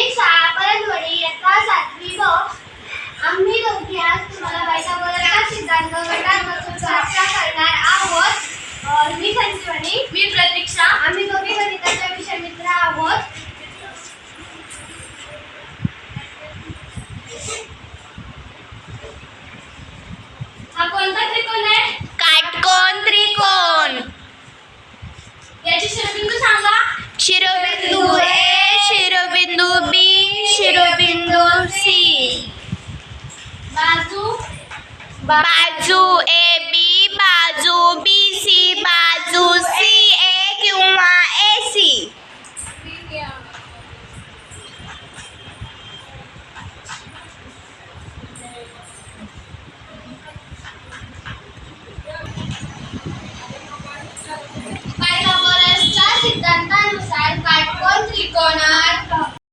प्राथमिक शाळा परंतवडी इयत्ता 7वी व आम्ही दोघी आज तुम्हाला वैचारिक सिद्धांत गटांपासून चर्चा करणार आहोत। मी संजीवनी, मी प्रतीक्षा। आम्ही दोघी गणिताचे विषय मित्र आहोत। हा कोणता त्रिकोण आहे? काटकोन त्रिकोण। याचे शिरोबिंदू सांगा। शिरोबिंदू ए, शिरोबिंदू बी, शिरोबिंदू सी। बाजू बाजू ए बी, बाजू बी सी, बाजू